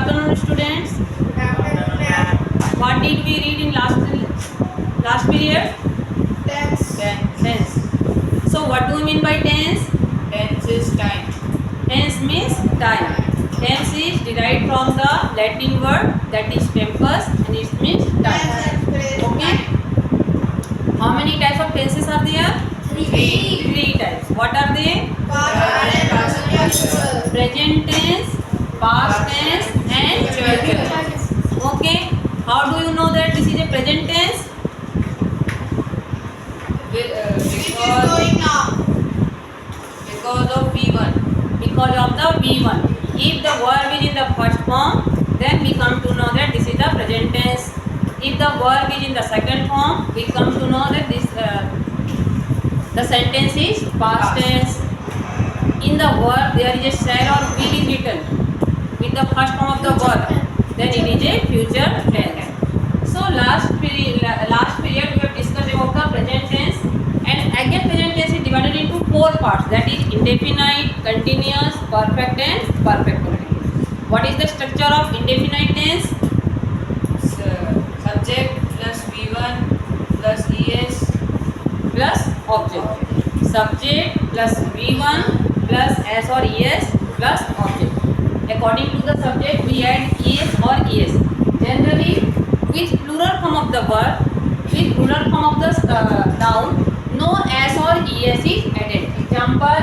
afternoon, students. What did we read in last period? Tense. So what do you mean by tense? Tense is time. Tense means time. Tense is derived from the Latin word that is tempus and it means time. Okay. How many types of tenses are there? Three types. What are they? Present tense, past tense and future tense. Okay. How do you know that this is a present tense? Because of V1. Because of the V1. If the verb is in the first form, then we come to know that this is the present tense. If the verb is in the second form, we come to know that this the sentence is past tense. In the verb, there is a shall or will is written with the first form of the verb, then it is a future tense. So last period we have discussed about the present tense, and again present tense is divided into four parts, that is indefinite, continuous, perfect and perfect continuous. What is the structure of indefinite tense? Subject plus V1 plus ES Plus object. Subject plus V1 plus S or ES plus object. According to the subject, we add ES or ES. Generally, with plural form of the verb, with plural form of the noun, no S or ES is added. Example: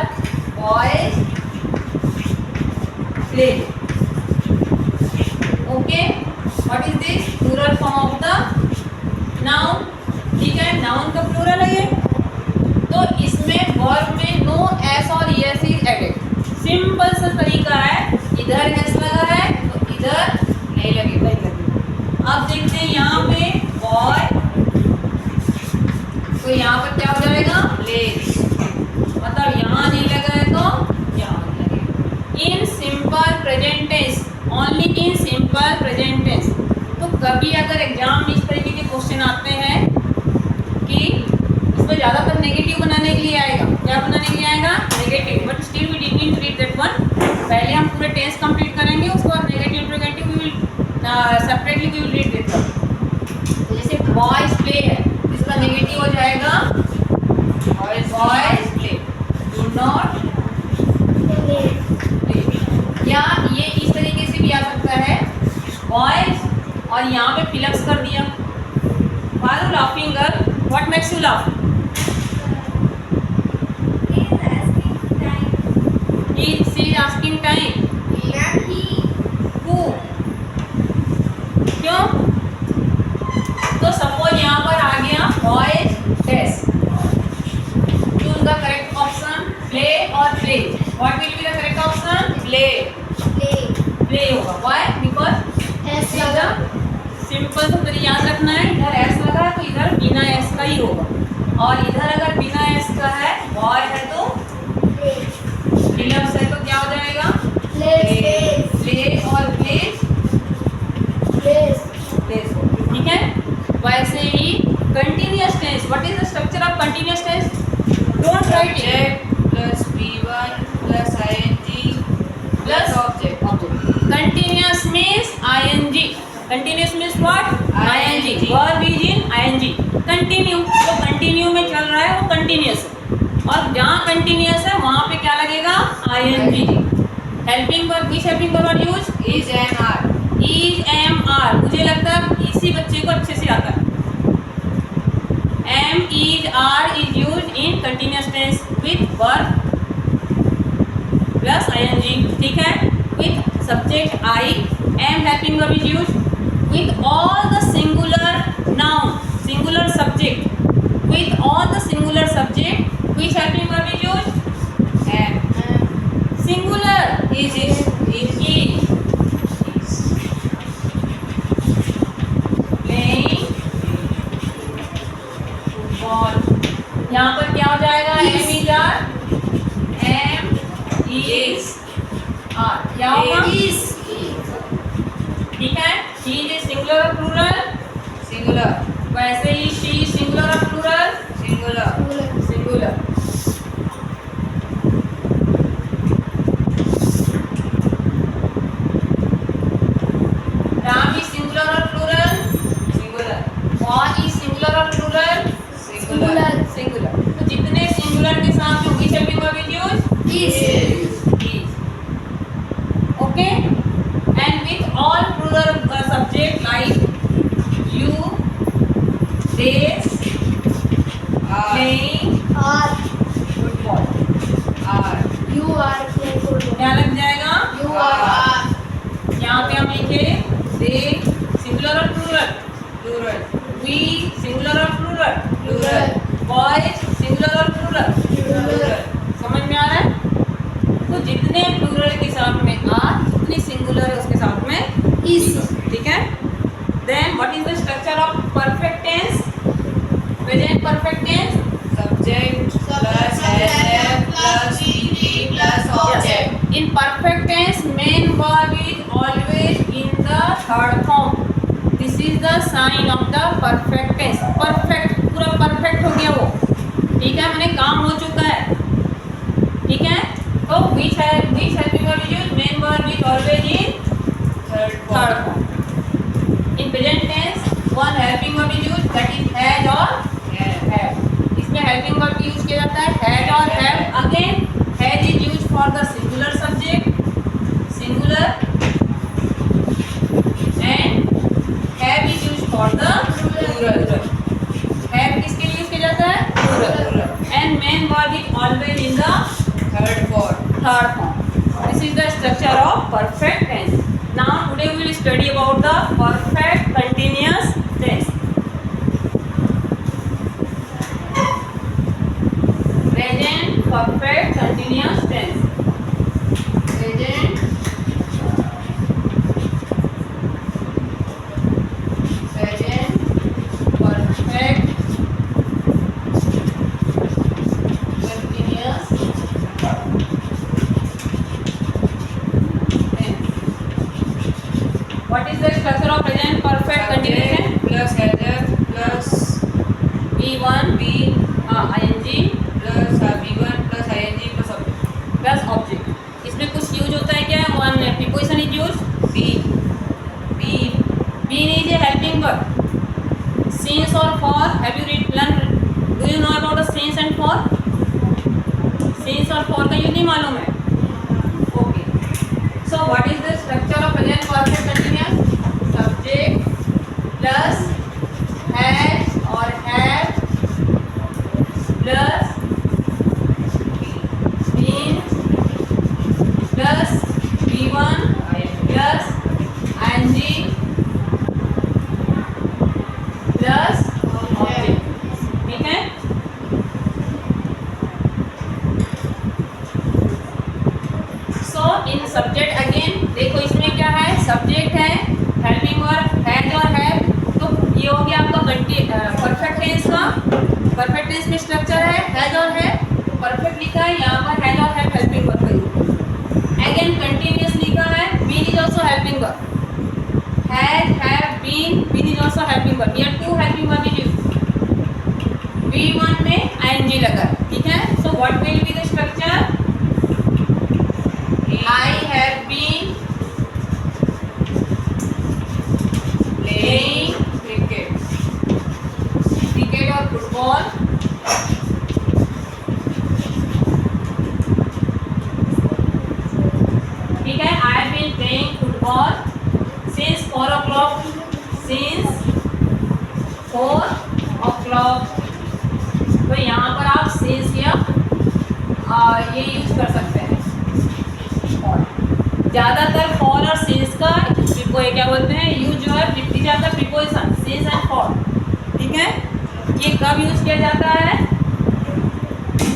boys play. Okay. What is this? Plural form of the noun. ठीक है, noun का plural है ये, तो इसमें verb में no S और ES is added. Simple सा तरीका है, इधर S लगा है तो इधर नहीं लगेगा. अब देखते हैं यहाँ पे boy, तो यहाँ पर क्या हो जाएगा? plays. मतलब यहाँ नहीं लगा है तो यहाँ लगेगा. In simple present tense, only in simple present tense. तो कभी अगर एग्जाम में इस तरीके के क्वेश्चन आते हैं कि इसमें ज़्यादातर नेगेटिव बनाने के लिए आएगा. क्या बनाने के लिए आएगा? Negative. But still we did not read that one. पहले हम पूरे टेंस कंप्लीट करेंगे, उसके बाद negative interrogative we will separately we will read that one. तो जैसे बॉयज प्ले है, इसका नेगेटिव हो जाएगा boys play do not play. या ये इस तरीके से भी आ सकता है, बॉयज और यहाँ पे फिलअप्स कर दिया. Why are you laughing, girl? What makes you laugh? She is asking time. Who? क्यों? तो सपोज यहाँ पर आ गया boys test. Choose the correct option, play or play. What will be the correct option? Play. Play होगा. Why? Because simple सा तरीका याद रखना है, इधर एस लगा है तो इधर बिना एस का ही होगा, और इधर अगर बिना एस का है बॉय है तो फिलअप्स है तो क्या हो जाएगा? प्ले और प्लेस. ठीक है. वैसे ही continuous tense. What is the structure of continuous tense? Don't write it. plus V1 plus ing plus object. Continuous means ing. Continuous means what? ing. Verb is in ing. Continue. जो continue में चल रहा है वो continuous है, और जहाँ continuous है वहाँ पे क्या लगेगा? ing. Helping verb, which helping verb are used? Is and are. Is, am, are. मुझे लगता है इसी बच्चे को अच्छे से आता है. Am, is, are is used in continuous tense with verb plus ing. ठीक है. With subject I, am helping verb is used. With all the singular noun, singular subject, with all the singular subject, which helping verb is used? Am. Singular is. Playing football. यहाँ पर क्या हो जाएगा? Am is are. Am is are. क्या होगा? ठीक है. He is singular or plural? Singular. वैसे ही she is singular or plural? Singular. लग जाएगा? You are. यहाँ पे हम लिखे they सिंगुलर और प्लूरल, Plural. we सिंगुलर और प्लूरल, Plural. boys सिंगुलर और प्लूरल। Plural. समझ में आ रहा है? तो जितने प्लूरल के साथ में आर उतनी सिंगुलर है उसके साथ में Is. ठीक है? Then what is the structure of perfect tense? Present perfect tense Subject plus adverb plus VP plus object. in perfect tense main verb is always in the third form. This is the sign of the perfect tense. Perfect पूरा perfect हो गया वो, ठीक है? मैंने काम हो चुका है, ठीक है? तो which helping verb is used? Main verb is always in Third third form. form. In present tense one helping verb is used, that is has or have. इसमें helping verb यूज किया जाता है had और have. Again has is used for the singular subject, singular, and have is used for the plural. Have किसके लिए use किया जाता है? Plural. And main verb is always in the Third form. third form. This is the structure of perfect tense. Now today we will study about the perfect continuous tense. Present perfect continuous tense. Present perfect continuous tense. What is the structure of present perfect continuous tense? Subject plus adverb plus V1 be ing plus V1 plus ing plus object. Plus object. इसमें कुछ use होता है क्या? One preposition is use Be. Be. Been is a helping verb. Since और for have you learn, do you know about the since and for? Since और for का use नहीं मालूम है? Okay, so what is the structure of present perfect continuous? Subject plus has और have plus been plus V1 plus ing plus object, ठीक है? सो इन subject again देखो इसमें क्या है? सब्जेक्ट है, हेल्पिंग वर्ब हैज और हैव, तो ये हो गया आपका परफेक्ट टेंस का। परफेक्ट टेंस में स्ट्रक्चर है हैज और हैव, परफेक्ट लिखा है यहाँ पर हैज और हैव हेल्पिंग वर्ब का यूज। अगेन कंटिन्यूअस लिखा है, been is also helping verb, has have been is also helping verb, here two helping verb is used. V1 में ing लगा है, ठीक है? So what will be the structure? I have been playing cricket और football, ठीक है? I have been playing football since 4 o'clock. Since 4 o'clock. तो यहाँ पर आप since या ये यूज कर सकते हैं। ज़्यादातर for और since का क्या बोलते हैं यूज जो है लिखी जाता है प्रीपोजिशन since and for, ठीक है? ये कब यूज किया जाता है?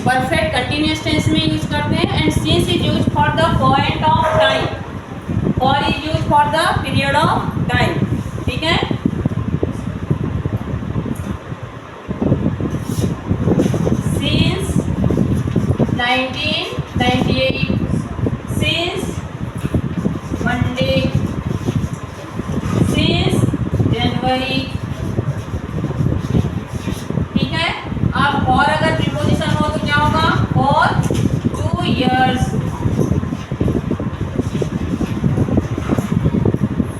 परफेक्ट कंटिन्यूअस टेंस में यूज करते हैं। And since is use for the point of time, for is use for the period of time, ठीक है? Since 1998, since Monday, since January, ठीक है? अब और अगर प्रीपोजिशन हो तो क्या होगा? फॉर 2 years,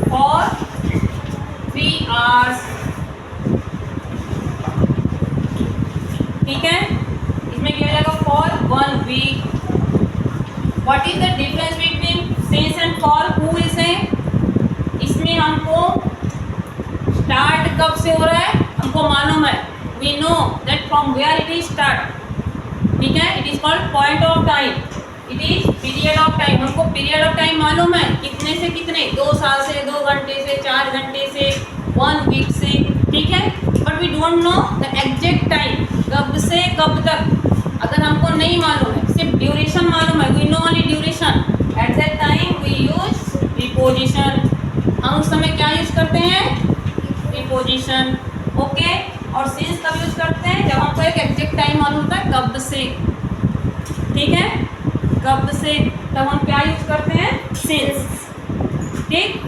फॉर 3 hours, ठीक है? इसमें क्या हो जाएगा? For 1 week. What is the difference between since and for? Who is है? इसमें हमको स्टार्ट कब से हो रहा है हमको मालूम है, we know that from where it is start, ठीक है? It is called point of time. It is period of time, हमको पीरियड ऑफ टाइम मालूम है कितने से कितने, 2 साल से, 2 घंटे से, 4 घंटे से, 1 वीक से, ठीक है, but we don't know the exact time, कब से कब तक अगर हमको नहीं मालूम है, सिर्फ ड्यूरेशन मालूम है, we know only duration, at that time we use preposition, हम उस समय क्या यूज करते हैं, प्रीपोजिशन, ओके। और सिंस कब यूज करते हैं, जब हमको एक एग्जैक्ट टाइम मालूम होता है कब से, ठीक है, कब से, तब हम क्या यूज करते हैं, सिंस, ठीक।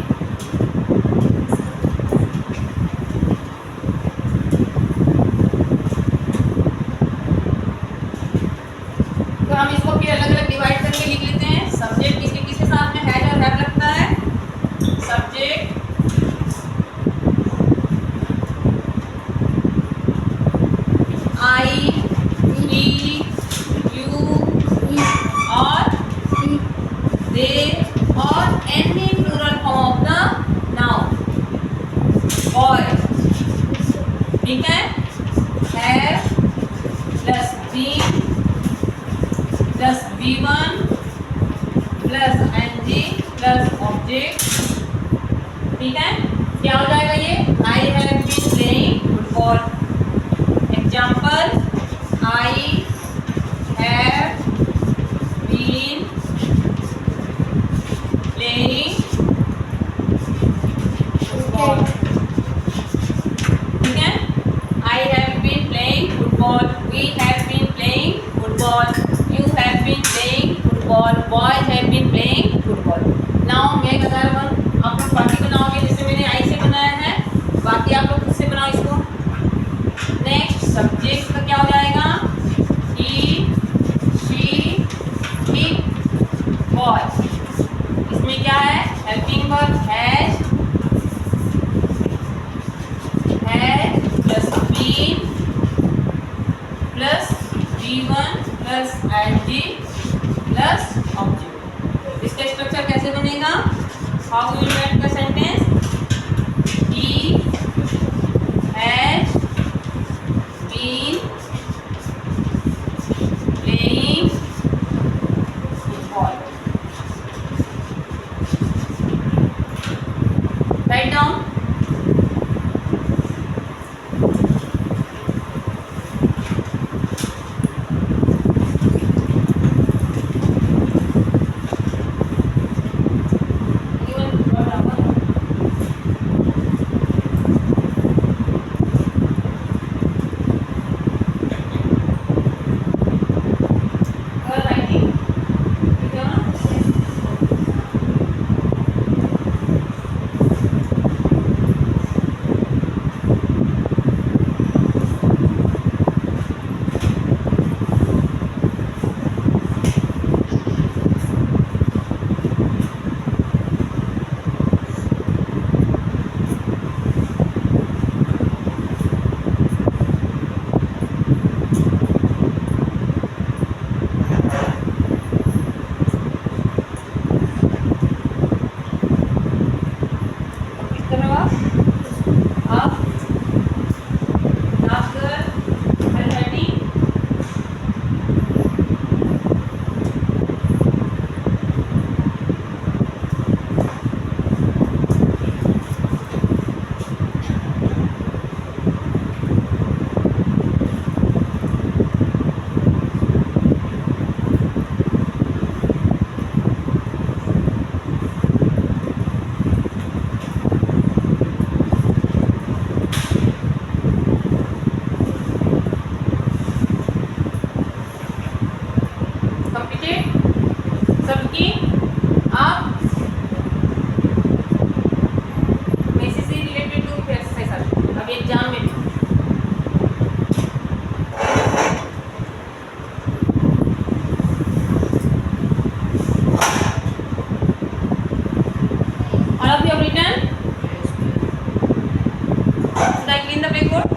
तो हम इसको फिर अलग अलग डिवाइड करके लिख लेते हैं। सब्जेक्ट किसके किसके साथ में हैज और हैव लगता है, सब्जेक्ट आई, ही, यू और दे और any plural form of the noun, boy, ठीक है, have plus been plus V1 plus NG plus object, ठीक है, क्या हो जाएगा ये, I have been playing football, example I have been playing football, ठीक है, I have been playing football, we have been playing football, you have been playing football, boys have been playing football. Now make another one, आप लोग बाकी बनाओगे, जैसे मैंने आई से बनाया है, बाकी आप लोग खुद से बनाओ इसको। नेक्स्ट सब्जेक्ट का क्या हो जाएगा, he, she, it, boys, इसमें क्या है, helping verb has plus been plus V1 plus NG plus object. इसका स्ट्रक्चर कैसे बनेगा, how you write the sentence, he has been playing football, write down. सबकी आप मेसे से रिलेटेड टू एक्सरसाइज अब एग्जाम में all of you have written, should I clean the blackboard?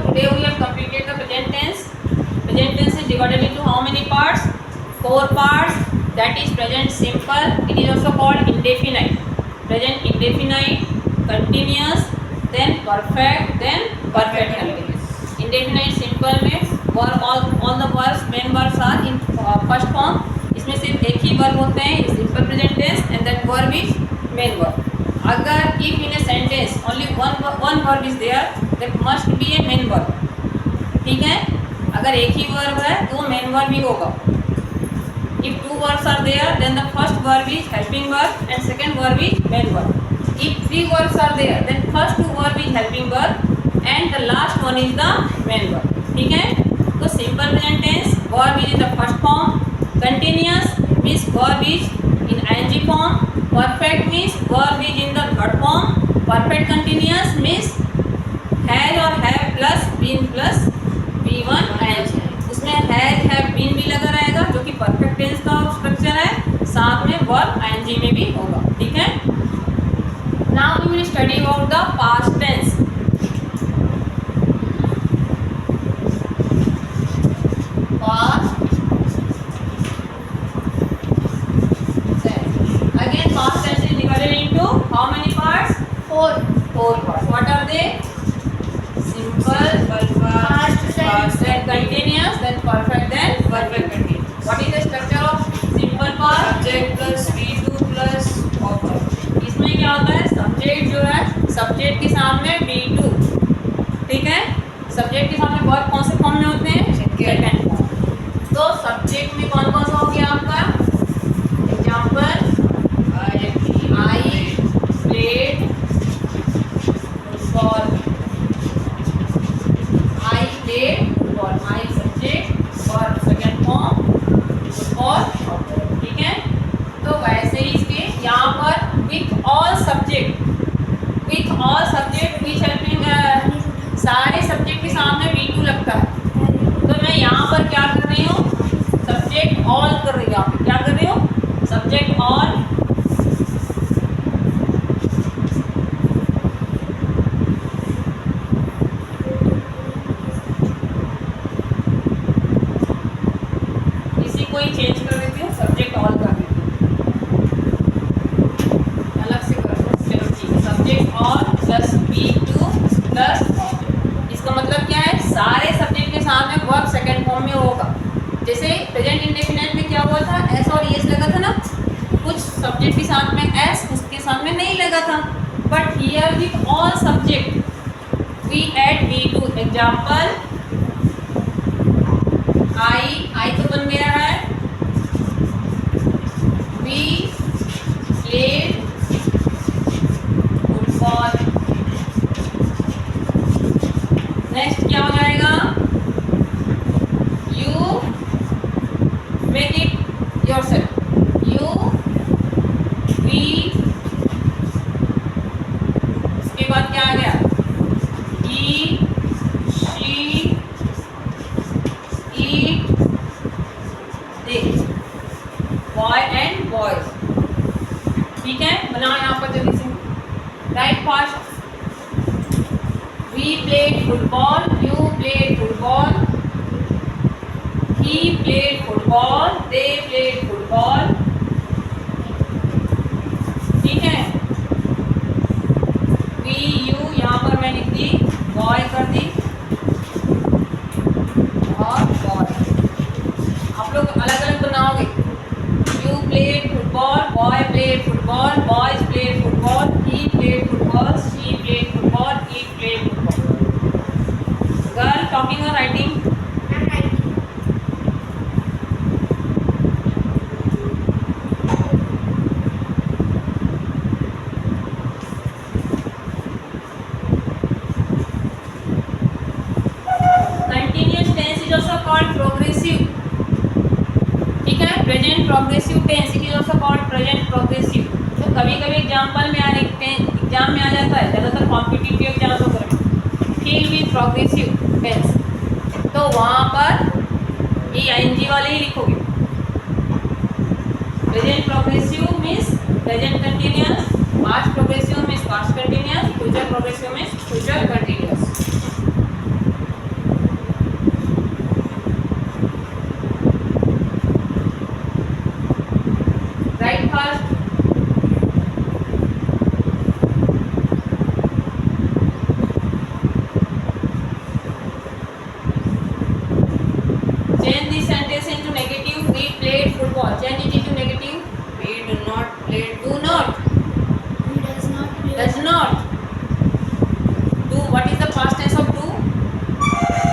Today we have completed the present tense. Present tense is divided four parts, that is present simple, it is also called indefinite. Present indefinite, continuous, then perfect, then perfect continuous. Indefinite simple में verb all the verbs main verbs are in first form. इसमें सिर्फ एक ही verb होते हैं, simple present tense, and that verb is main verb. अगर if in a sentence only one verb is there, that must be a main verb. ठीक है, अगर एक ही वर्ब है तो मेन वर्ब ही होगा. If two verbs are there, then the first verb is helping verb and second verb is main verb. If three verbs are there, then first two verb is helping verb and the last one is the main verb. ठीक है, तो simple present tense verb is in the first form, continuous means verb is in ing form, perfect means verb is in the third form, perfect continuous means has or have plus been plus V1 ing. उसमें has have been भी लगा रहेगा जो कि perfect tense का structure है, साथ में वर्ब आईएनजी में भी होगा. ठीक है, now we will study about the past tense. Past again past tense is divided into how many parts? Four parts. What are they? Simple, past, then continuous, then perfect, then perfect continuous. What is the structure of simple past? Subject plus V2 plus object. इसमें क्या होता है? Subject जो है subject के सामने V2. ठीक है, सब्जेक्ट के सामने वर्ब कौन से फॉर्म में होते हैं? Second form. तो सब्जेक्ट में कौन कौन सा हो गया आपका? Example I played football. I played football. I subject for second form football. ठीक है, तो वैसे ही इसके यहाँ पर with all subject which helping सारे सब्जेक्ट के सामने V2 लगता है. तो मैं यहाँ पर क्या कर रही हूँ? सब्जेक्ट ऑल कर रही हूँ. क्या कर रही हूँ? Subject all. कोई चेंज कर देती हूँ, सब्जेक्ट ऑल कर देती हूँ, अलग से कर दो. चलो ठीक है, subject all plus V2 plus object. इसका मतलब क्या है? सारे सब्जेक्ट के सामने वर्ब सेकंड फॉर्म में होगा. जैसे प्रेजेंट इंडेफिनिट में क्या हुआ था? एस और एस लगा था ना. कुछ सब्जेक्ट के साथ में एस, उसके साथ में नहीं लगा था. But here with all subject we add V2. Example I तो बन गया है वी प्लेड फुटबॉल. नेक्स्ट क्या हो जाएगा? You make it yourself. You we, उसके बाद क्या आ गया? He she eat, they, boy and boys. ठीक है, बनाओ यहाँ पर जल्दी से. Right fast. We played football. You played football. He played football. They played football. ठीक है. We you यहाँ पर मैं लिख दी, boy कर दी और बॉल. आप लोग अलग अलग बनाओगे. You played football, boy played football, boys played football, he played football, she played football, he played football. Girl talking और writing? Present progressive tense it is also called present progressive. तो कभी कभी example में exam में आ जाता है, ज़्यादातर competitive exam वगैरह फील विथ प्रोग्रेसिव टेंस. तो वहाँ पर ये आईएनजी वाले ही लिखोगे. Present progressive means present continuous, past progressive means past continuous, future progressive means future continuous. Write first. Change this sentence into negative. We played football. Change it into negative. We do not play. Do not. He does not play. Does not. Do. What is the past tense of do?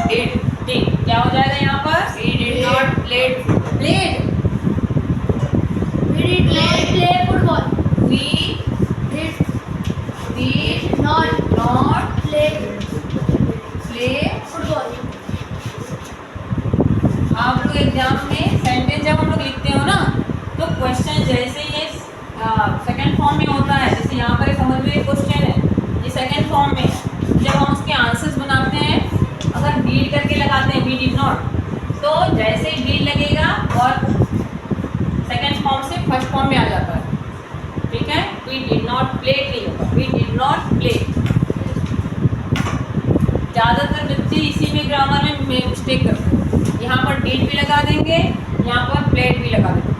Did. Did. क्या हो जाएगा यहाँ पर? We did not play. Played. We did not play football. We Did did not not play play. football. आप लोग exam में sentence जब हम लोग लिखते हो ना तो क्वेश्चन जैसे ये सेकंड फॉर्म में होता है, जैसे यहाँ पर समझ में क्वेश्चन है ये सेकंड फॉर्म में है, जब हम उसके आंसर्स बनाते हैं अगर डीड करके लगाते हैं वी डिड नॉट, तो जैसे ही डीड लगेगा और सेकंड फॉर्म से फर्स्ट फॉर्म में आ जाता है। ठीक है, वी डिड नॉट प्ले नहीं होगा, वी डिड नॉट प्ले। ज़्यादातर बच्चे इसी में ग्रामर में मिस्टेक करते हैं, यहाँ पर डीड भी लगा देंगे, यहाँ पर प्लेड भी लगा देंगे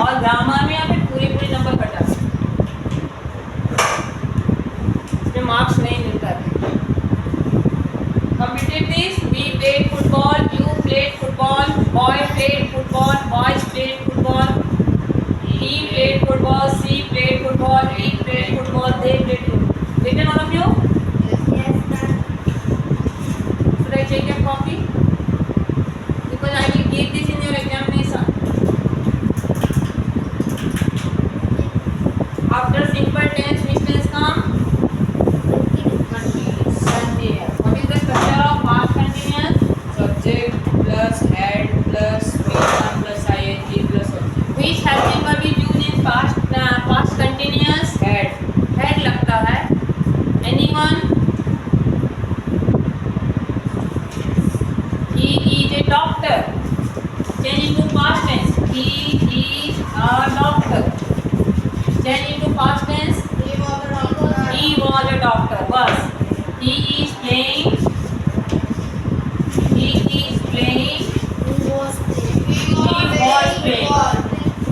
और ग्रामर में या फिर पूरे नंबर कट जाते हैं, इसमें मार्क्स नहीं मिलता है। Completed this. We played football. You played football. Boy played football. Boys played football. He played football. She played football. He played football. They played football. Written all of you? Yes, ma'am. Should I check your copy? Because I will give this in your examination. After simple tense, which tense come? Continuous. What is the structure of past continuous? Subject plus had plus V1 plus ing plus object. Which helping verb is used in past continuous? Had. Had लगता है। Anyone? He is a doctor. Change into past tense. He is a doctor. Change into past tense. He was a doctor. He was a doctor. Was. He is playing. He is playing. He was playing. He was playing.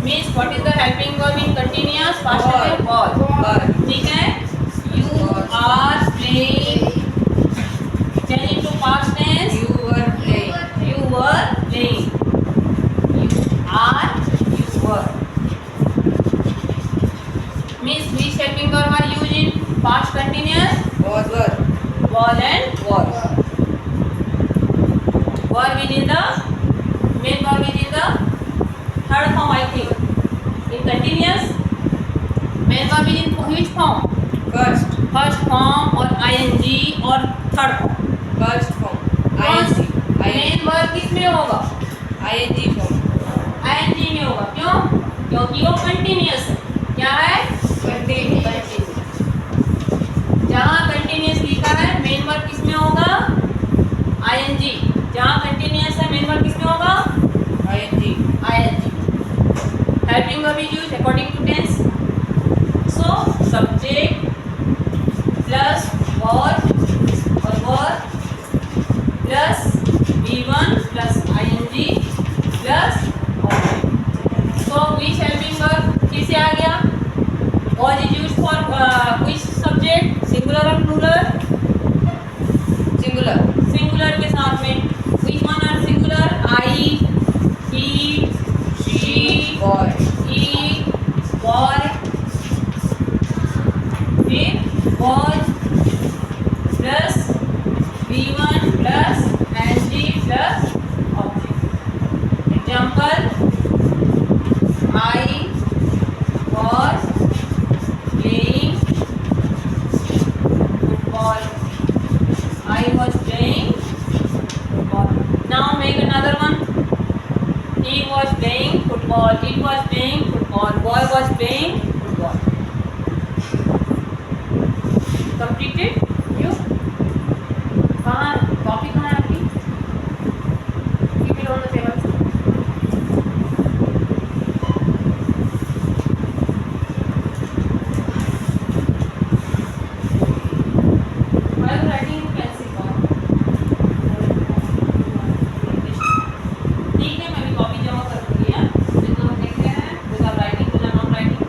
Means what is the helping verb in continuous? Past tense. Was. Was. ठीक है? You are playing. Change into past tense. You were playing. You were playing. You are. You were. Means which helping verb are used in past continuous? Was were. Was and was. Verb is in the main verb is in the third form, I think. In continuous, main verb is in which form? First. First form or ing or third form. First form. Main verb किस में होगा? ing form. ing में होगा। क्यों? क्योंकि वो continuous है। क्या है? कंटिन्यूअस। जहाँ कंटिन्यूअस लिखा है मेन वर्ब किस में होगा? ing। जहाँ कंटिन्यूअस है मेन वर्ब किस में होगा? ing. Helping verb is used according to tense. So subject plus verb or verb plus V1 plus ing plus object. So which helping verb फिर से आ गया? Was is used for which subject? Singular or plural? Singular. Singular के साथ में which one are singular? I, he, she, Boy. he, boy, फिर was plus V1 plus ing plus object. Example: I was playing football. I was playing football. Now make another one. He was playing football. It was playing football. Boy was playing football. Completed? You? कहाँ copy कहाँ है आपकी? Keep it on the table. Why are you writing in pencil? ठीक है, मैं भी copy जमा कर दूँगी। Without writing, without not writing.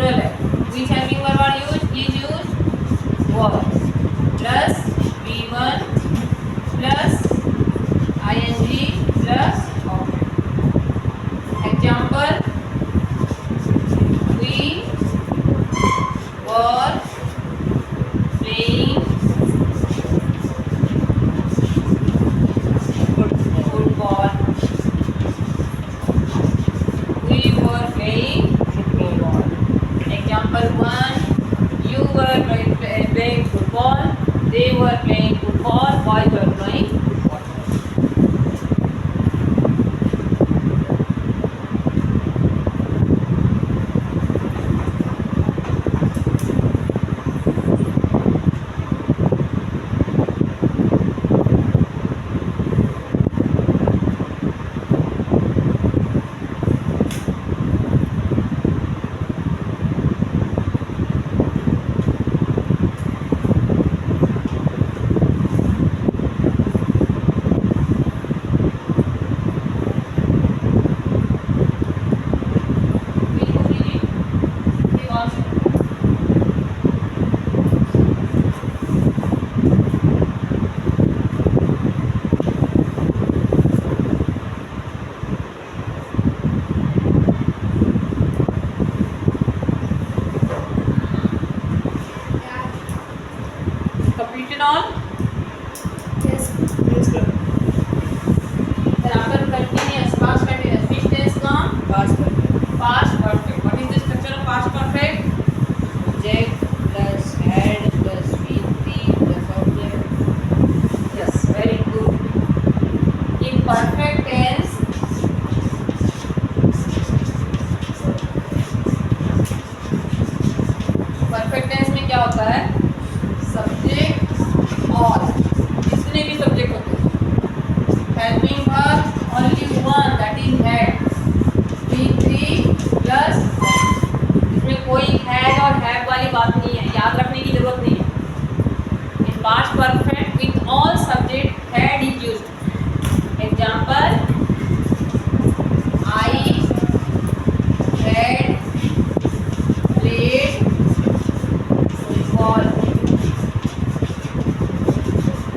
Plural है. Which helping verb are used? Is used was plus V1 plus ing plus object. Example: we were playing football. We were playing football. Example 1: you were playing football. They were playing football. Boys were playing football. Completed all? Yes. Then after continuous, past continuous, which tense come? Past perfect. Past perfect. What is the structure of past perfect? Subject plus had plus V3 plus object. Yes, very good. In perfect tense, perfect tense में क्या होता है? Subject all, जितने भी subject होते हैं. Helping verb only one, that is had. V3 plus इसमें कोई had और have वाली बात नहीं है, याद रखने की जरूरत नहीं है. In past perfect with all subject had is used. Example: I had played football.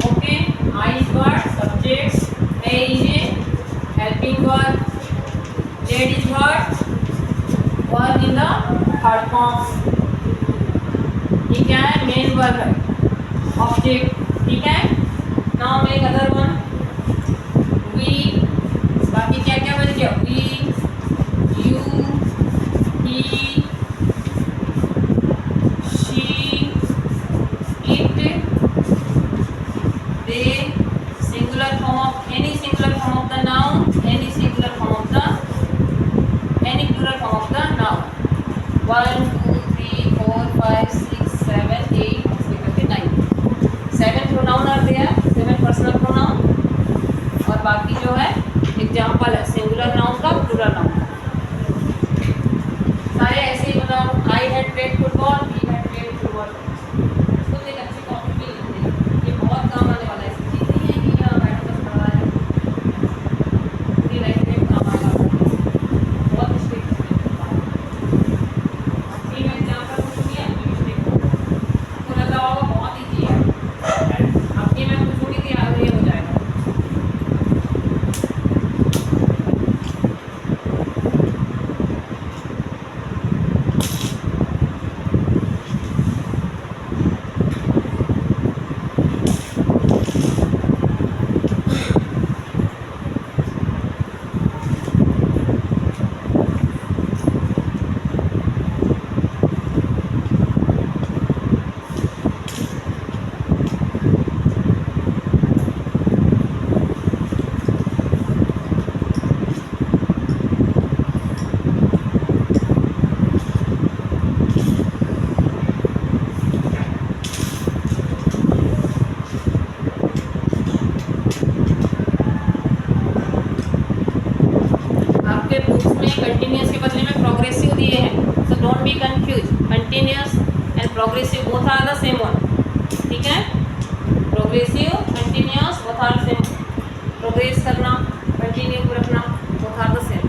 Okay, I is what? Subject. A is a helping verb. Played is what? Verb in the third form. ठीक है, main verb है. Object. ठीक है. Now make other one. We. बाकी क्या क्या बच गया? We, you, he, she, it, they. Singular form of any singular form of the noun, any singular form of the any plural form of the noun. 1, 2, 3, 4, 5, 6, 7, 8, 9. 7 pronoun are there, 7 personal pronoun. और बाकी जो है example है singular noun का, plural noun का. सारे ऐसे ही बनाओ. I had played football, we had played football. इसको एक अच्छी कॉपी पे लिख दें, ये बहुत काम आने वाला है. ऐसी चीज़ नहीं है कि यहाँ मैडम बस पढ़ा रहे हैं, पूरी लाइफ में काम आएगा. बहुत मिस्टेक में एग्जाम्पल पूछूंगी, आपकी मिस्टेक आपको लग रहा होगा बहुत ईजी है. आपकी मैं पूछूंगी कि याद ये हो जाएगा. कंटिन्यूस के बदले में प्रोग्रेसिव दिए हैं, so don't be confuse. Continuous and progressive both are the same one. ठीक है, progressive continuous both are same. Progress करना, कंटिन्यू रखना, both are the same.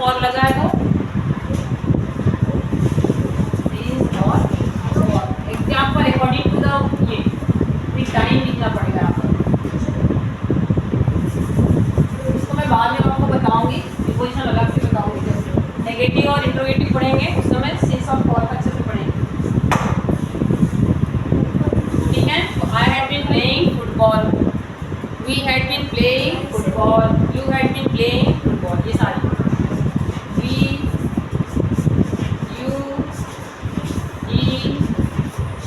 For लगा है तो सिंस और for example according to the ये टाइम लिखना पड़ेगा यहाँ पर। इसको मैं बाद में आपको बताऊंगी, प्रीपोजिशन अलग से बताऊंगी। जैसे नेगेटिव और इंट्रोगेटिव पढ़ेंगे उस समय सिंस और फॉर अच्छे से पढ़ेंगे। ठीक है, तो I had been playing football, we had been playing football, you had been playing football, ये सारी we, you, he,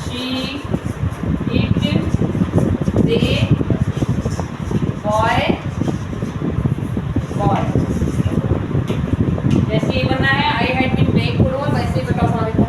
she, it, they, boy, boy. जैसे ये बनना है I had been playing football, वैसे ही बताओ हमारे को।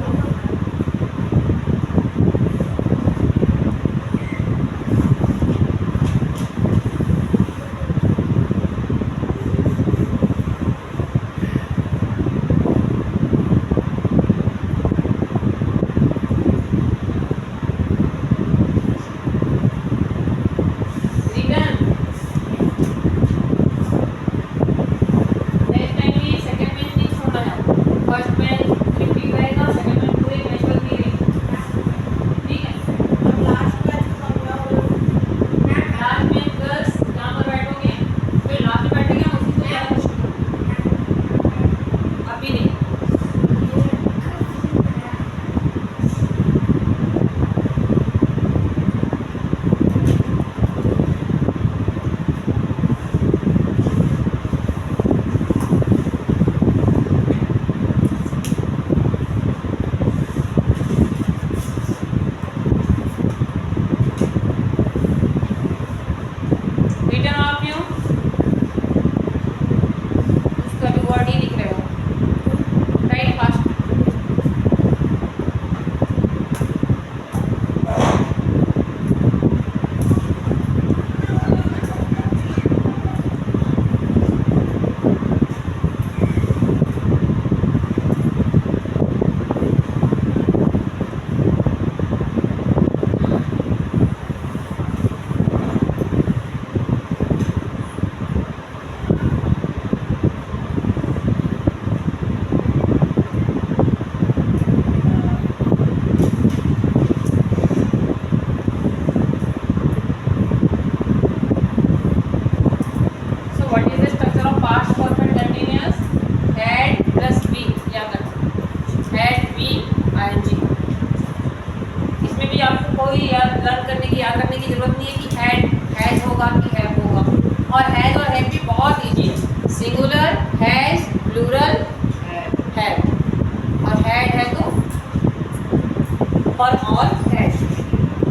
For all had.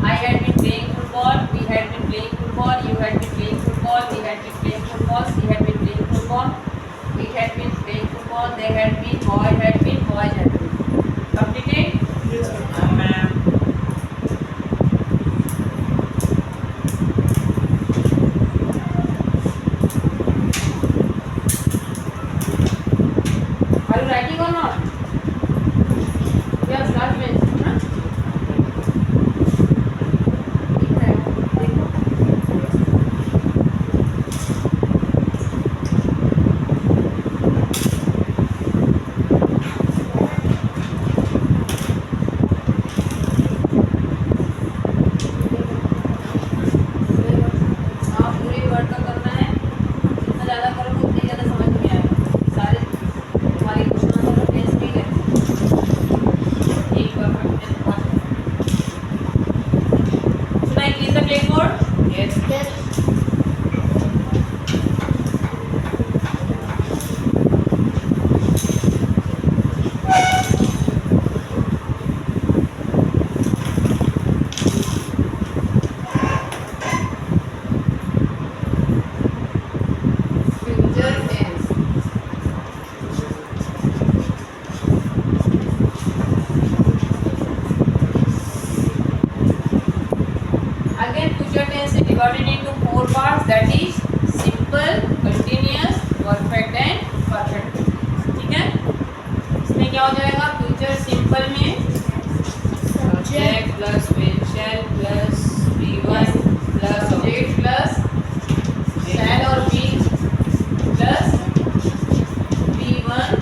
I had been playing football, we had been playing football, you had been playing football, we had been playing football, she had been playing football, we had been playing football, they had been, boy had been, boys had been. Completed? Yes, ma'am. Are you writing or not? Yes, last bench. Huh? लिख रहे हो? देखो। हाँ, पूरे word का करना है। जितना ज़्यादा करोगे उतनी ज़्यादा समझ में आएगा। सारे तुम्हारे क्वेश्चन आंसर टेस्ट भी है। एक perfect test pass. Should I clean the blackboard? Yes. Future tense. Again, future tense is divided into four parts, that is simple, continuous, perfect and perfect. ठीक है? इसमें क्या हो जाएगा? फ्यूचर सिंपल में Subject plus will shall plus V1 plus subject plus shall और be plus V1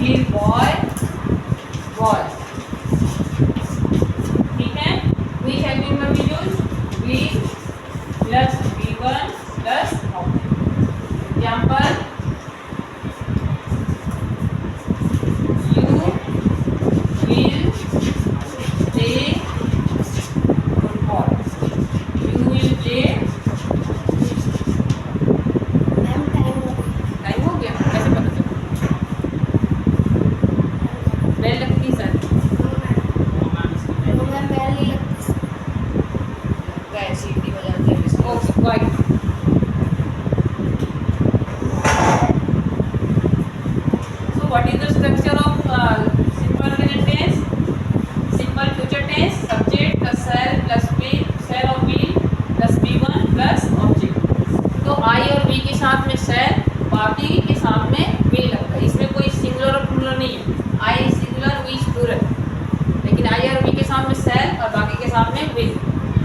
फिर boy boy, ठीक है। which have been used will plus v1 plus object. Example, you will play football. You will play, ma'am time हो गया, कैसे पता चला? Bell लगती सर, मैम बेल नहीं लगती। लगता है सीटी बजाते हैं इसको। Okay quite. So what is the structure of simple present tense? Simple future tense, subject plus shall plus will, shall और will plus V1 plus object. तो I और V के साथ में shall, बाकी के साथ में will लगता है। इसमें कोई सिंगुलर और प्लूरल नहीं है। I सिंगुलर, V प्लूरल, लेकिन I और V के साथ में shall और बाकी के साथ में will.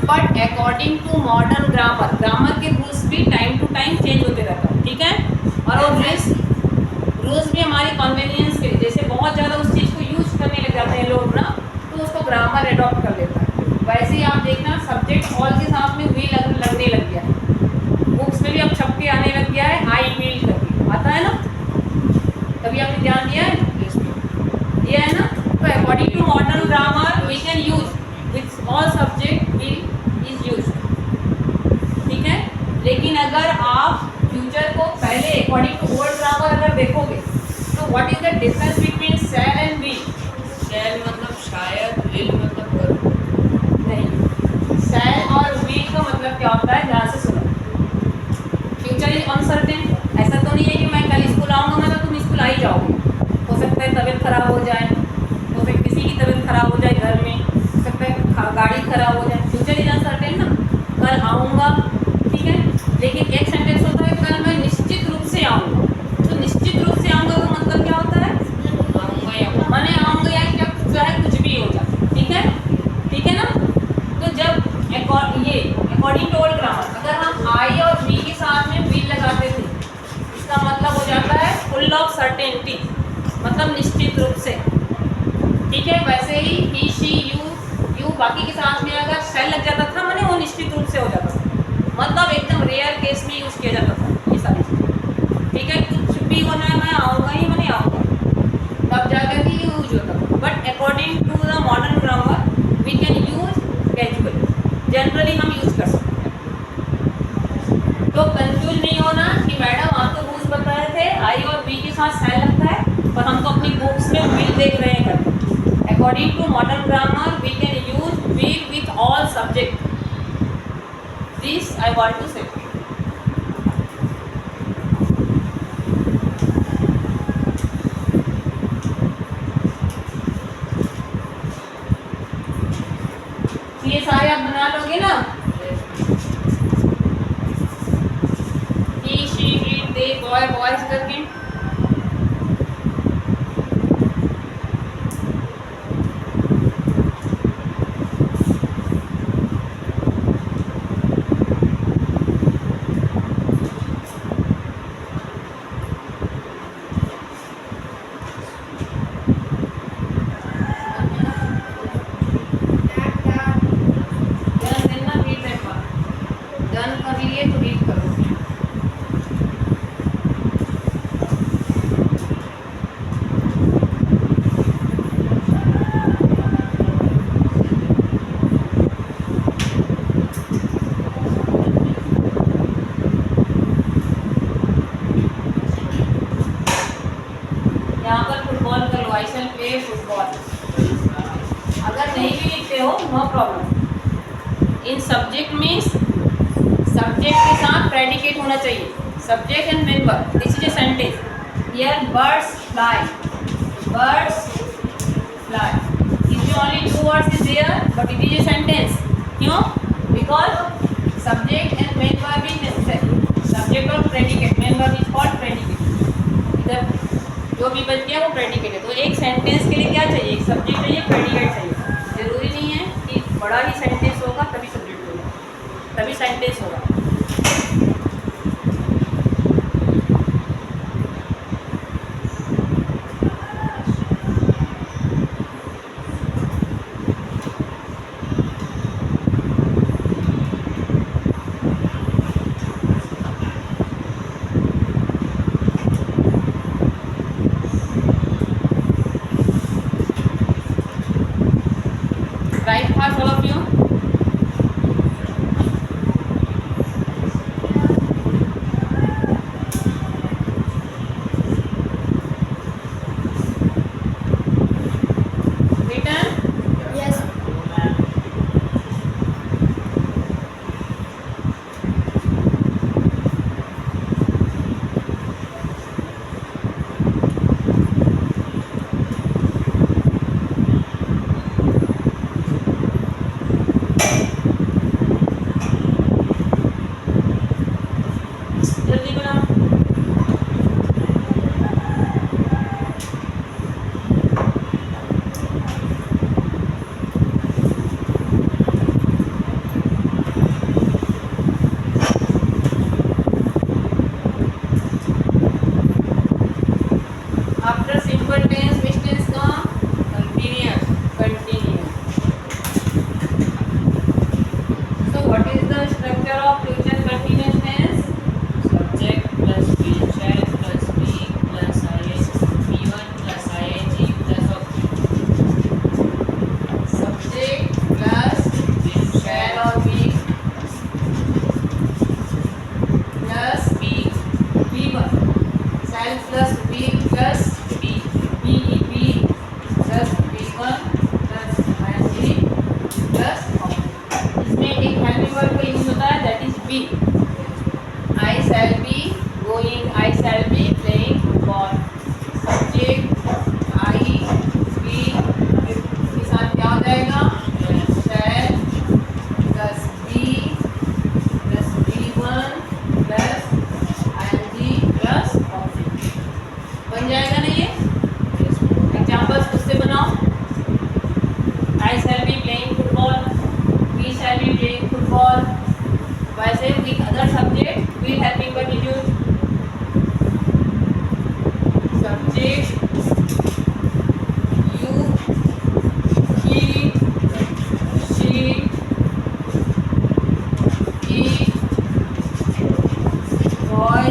But according to modern grammar, grammar के रूल्स भी टाइम टू टाइम चेंज होते रहता है, ठीक है। और वो रूल्स भी हमारी कन्वीनियंस के लिए, जैसे बहुत ज़्यादा उस चीज़ को यूज करने लग जाते हैं लोग ना, तो उसको ग्रामर अडॉप्ट कर लेता है। वैसे ही आप देखना सब्जेक्ट ऑल के साथ में वी लगने लग गया है। बुक्स में भी अब छप के आने लग गया है आई विल करके, आता है ना, कभी आपने ध्यान दिया है? दिया है ना। तो according to modern grammar we can use with all subject will is use, ठीक है। लेकिन अगर आप फ्यूचर को पहले अकॉर्डिंग टू ओल्ड ग्रामर अगर देखोगे तो what is the difference between shall and will? Shall मतलब शायद, विल मतलब करो। नहीं, शैल और विल का मतलब क्या होता है, ध्यान से सुनो। फ्यूचर इज अनसर्टेन, ऐसा तो नहीं है कि मैं कल स्कूल आऊँगा मैं तो तुम स्कूल आ ही जाओगे। हो सकता है तबीयत खराब हो जाए, हो सकता है किसी की तबीयत खराब हो जाए घर में, हो सकता है गाड़ी खराब हो जाए। फ्यूचर इज अनसर्टेन ना, कल आऊँगा, ठीक है। लेकिन एक सेंटेंस होता है कल मैं निश्चित रूप से आऊँगा। तो निश्चित रूप से आऊँगा का मतलब क्या होता है? आऊँगा या मैंने आऊँगा या क्या चाहे कुछ भी हो जाए, ठीक है, ठीक है ना। तो जब अकॉर्डिंग टू ओल्ड ग्रामर अगर हम आई और वी के साथ में विल लगाते थे, इसका मतलब हो जाता है फुल ऑफ सर्टेनिटी, मतलब निश्चित रूप से, ठीक है। वैसे ही ही शी यू बाकी के साथ में अगर शैल लग जाता था मैंने वो निश्चित रूप से हो जाता था, मतलब एकदम रेयर केस में यूज़ किया जाता था ये सारी चीज़ें, ठीक है। कुछ भी होना है मैं आऊँगा ही, मैंने आऊँगा, तब जाकर ही यूज होता था। But according to the modern grammar we can use casually, generally हम यूज कर सकते हैं। तो कंफ्यूज नहीं होना कि मैडम आप तो रूल्स बताए थे आई और वी के साथ शैल लगता है और हम तो अपनी बुक्स में विल देख रहे हैं। According to modern grammar we can use will with all subject, this I want to say. ये सारे आप बना लोगे ना, he she it they boy boys करके। यहाँ पर फुटबॉल कर लो, आई शैल प्ले फुटबॉल। अगर नहीं भी लिखते हो no problem. In subject means subject के साथ प्रेडिकेट होना चाहिए, subject and main verb, this is a sentence. Here birds fly, birds fly, इसमें only 2 words is there but it is a sentence. क्यों? Because subject and main verb is necessary, subject और predicate, main verb is called predicate. इधर जो भी बच गया वो predicate है। तो एक सेंटेंस के लिए क्या चाहिए? एक सब्जेक्ट चाहिए, प्रेडिकेट चाहिए। जरूरी नहीं है कि बड़ा ही सेंटेंस होगा तभी सब्जेक्ट होगा, तभी सेंटेंस होगा। marks all of you? Written? Yes. जल्दी बनाओ. After simple tense, which tense come? Continuous. Continuous. So what is the structure of future continuous tense? Subject plus will shall plus be plus ing v1 plus ing plus object. Subject plus shall or be plus V1. Shall plus be plus be BEP plus V1 plus ing plus object. इसमें एक helping verb का use होता है, that is be. I shall be going, I shall be playing football. Subject I be के साथ क्या हो जाएगा? Shall plus be plus V1 plus ing plus object. बन जाएगा ना ये? एग्जाम्पल्स खुद से बनाओ. I shall be playing football. We shall be playing football. वैसे with other subject will helping verb is used. Subject you, he, she, it, boy,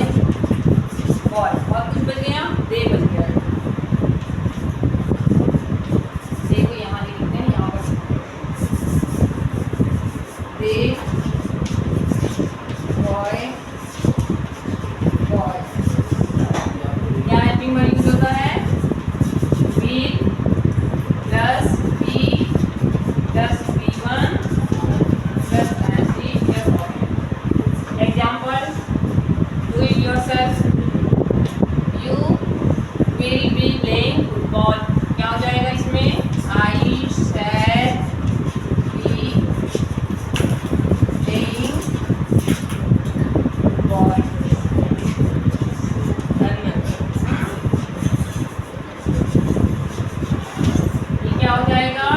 boy. और कुछ बच गया? they बच गया. they को यहाँ नहीं लिखते हैं, यहाँ पर they, boy, boy. क्या हेल्पिंग वर्ब यूज होता है? will plus be plus V1 plus ing plus object. Example, do it yourself. You will be playing football. क्या हो जाएगा इसमें? I shall be playing football. ये क्या हो जाएगा?